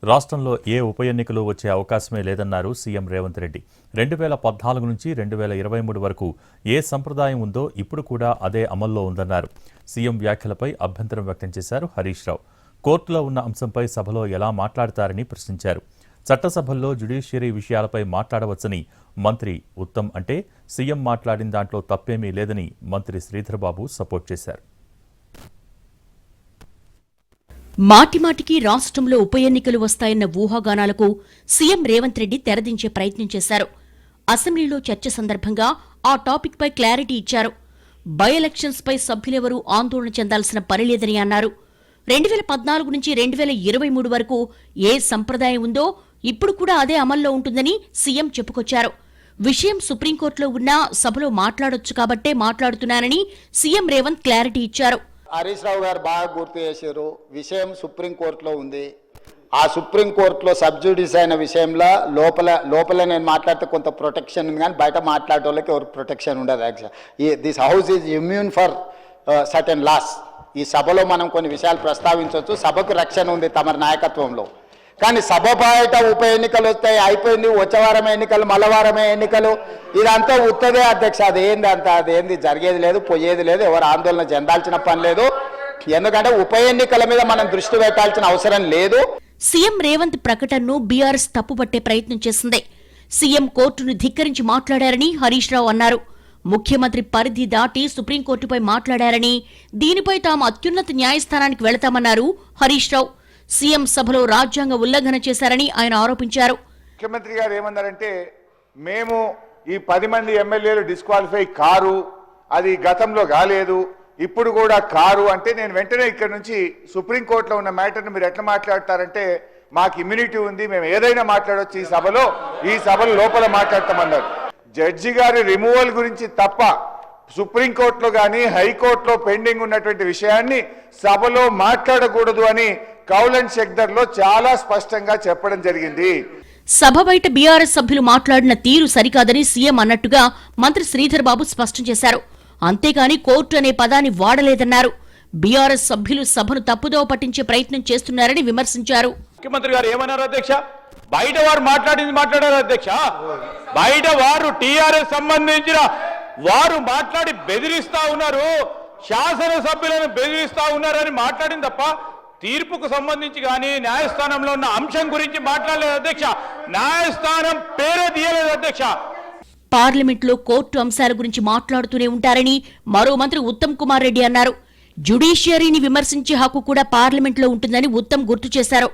రాష్ట్రంలో ఏ ఉప ఎన్నికలు వచ్చే అవకాశమే లేదన్నారు సీఎం రేవంత్ రెడ్డి. 2014 నుంచి 2023 వరకు ఏ సంప్రదాయం ఉందో ఇప్పుడు కూడా అదే అమల్లో ఉందన్నారు. సీఎం వ్యాఖ్యలపై అభ్యంతరం వ్యక్తం చేశారు హరీష్ రావు. కోర్టులో ఉన్న అంశంపై సభలో ఎలా మాట్లాడతారని ప్రశ్నించారు. చట్టసభల్లో జ్యుడిషియరీ విషయాలపై మాట్లాడవచ్చని మంత్రి ఉత్తమ్ అంటే సీఎం మాట్లాడిన దాంట్లో తప్పేమీ లేదని మంత్రి శ్రీధర్బాబు సపోర్ట్ చేశారు. మాటిమాటికి రాష్ట్రంలో ఉప ఎన్నికలు వస్తాయన్న ఊహాగానాలకు సీఎం రేవంత్ రెడ్డి తెరదించే ప్రయత్నం చేశారు. అసెంబ్లీలో చర్చ సందర్భంగా ఆ టాపిక్పై క్లారిటీ ఇచ్చారు. బై ఎలక్షన్స్పై సభ్యులెవరూ ఆందోళన చెందాల్సిన పనిలేదని అన్నారు. 2014 నుంచి 2023 వరకు ఏ సంప్రదాయం ఉందో ఇప్పుడు కూడా అదే అమల్లో ఉంటుందని సీఎం చెప్పుకొచ్చారు. విషయం సుప్రీంకోర్టులో ఉన్నా సభలో మాట్లాడొచ్చు కాబట్టే మాట్లాడుతున్నానని సీఎం రేవంత్ క్లారిటీ ఇచ్చారు. హరీష్ రావు గారు బాగా గుర్తు చేశారు. విషయం సుప్రీంకోర్టులో ఉంది. ఆ సుప్రీంకోర్టులో సబ్జుడిస్ అయిన విషయంలో లోపల నేను మాట్లాడితే కొంత ప్రొటెక్షన్ ఉంది, కానీ బయట మాట్లాడే వాళ్ళకి ఎవరు ప్రొటెక్షన్ ఉండదు. Actual this house is immune for certain laws. ఈ సభలో మనం కొన్ని విషయాలు ప్రస్తావించవచ్చు. సభకు రక్షణ ఉంది తమ నాయకత్వంలో. కానీ సభ బయట ఉప ఎన్నికలు వస్తాయి, అయిపోయింది, వచ్చే వారమే ఎన్నికలు, మల్లవారమే ఎన్నికలు, ఇదంతా ఉత్తదే అధ్యక్ష. అదేంది జరిగేది లేదు, పోయేది లేదు, ఎవరు ఆందోళన చెందాల్సిన పని లేదు. ఎందుకంటే ఉప ఎన్నికల మీద మనం దృష్టి పెట్టాల్సిన అవసరం లేదు. సీఎం రేవంత్ ప్రకటనను బీఆర్ఎస్ తప్పుపట్టే ప్రయత్నం చేసింది. సీఎం కోర్టును ధిక్కరించి మాట్లాడారని హరీష్ రావు అన్నారు. ముఖ్యమంత్రి పరిధి దాటి సుప్రీంకోర్టుపై మాట్లాడారని, దీనిపై తాము అత్యున్నత న్యాయస్థానానికి వెళతామన్నారు హరీష్ రావు. సీఎం సభలో రాజ్యాంగ ఉల్లంఘన చేశారని ఆయన ఆరోపించారు. ముఖ్యమంత్రి గారు ఏమన్నారంటే, మేము ఈ 10 మంది ఎమ్మెల్యేలు డిస్క్వాలిఫై కారు, అది గతంలో కాలేదు, ఇప్పుడు కూడా కారు అంటే నేను వెంటనే ఇక్కడ నుంచి సుప్రీంకోర్టులో ఉన్న మ్యాటర్ని మీరు ఎట్లా మాట్లాడతారంటే, మాకు ఇమ్యూనిటీ ఉంది, మేము ఏదైనా మాట్లాడవచ్చు ఈ సభలో లోపల మాట్లాడతామన్నారు. జడ్జి గారి రిమూవల్ గురించి తప్ప సుప్రీంకోర్టులో కానీ హైకోర్టులో పెండింగ్ ఉన్నటువంటి విషయాన్ని సభలో మాట్లాడకూడదు అని కౌలన్ షెక్దర్లో చాలా స్పష్టంగా చెప్పడం జరిగింది. సభ బయట బీఆర్ఎస్ సభ్యులు మాట్లాడిన తీరు సరికాదని సీఎం అన్నట్టుగా మంత్రి శ్రీధర్బాబు స్పష్టం చేశారు. అంతేగాని కోర్టు అనే పదాన్ని వాడలేదన్నారు. బీఆర్ఎస్ సభ్యులు సభను తప్పుదోవ పట్టించే ప్రయత్నం చేస్తున్నారని విమర్శించారు. ముఖ్యమంత్రి గారు ఏమన్నారు అధ్యక్ష? బయట వారు మాట్లాడారు అధ్యక్ష. బయట వారు టీఆర్ఎస్ సంబంధించిన వారు మాట్లాడి బెదిరిస్తా ఉన్నారు, శాసనసభ్యులను బెదిరిస్తా ఉన్నారని మాట్లాడింది తప్ప తీర్పుకు సంబంధించి కానీ న్యాయస్థానంలో ఉన్న అంశం గురించి మాట్లాడలేదు అధ్యక్ష. న్యాయస్థానం పేరే తీయలేదు అధ్యక్ష. పార్లమెంట్లో కోర్టు అంశాల గురించి మాట్లాడుతూనే ఉంటారని మరో మంత్రి ఉత్తమ్ కుమార్ రెడ్డి అన్నారు. జ్యుడిషియరీని విమర్శించే హక్కు కూడా పార్లమెంట్లో ఉంటుందని ఉత్తమ్ గుర్తు చేశారు.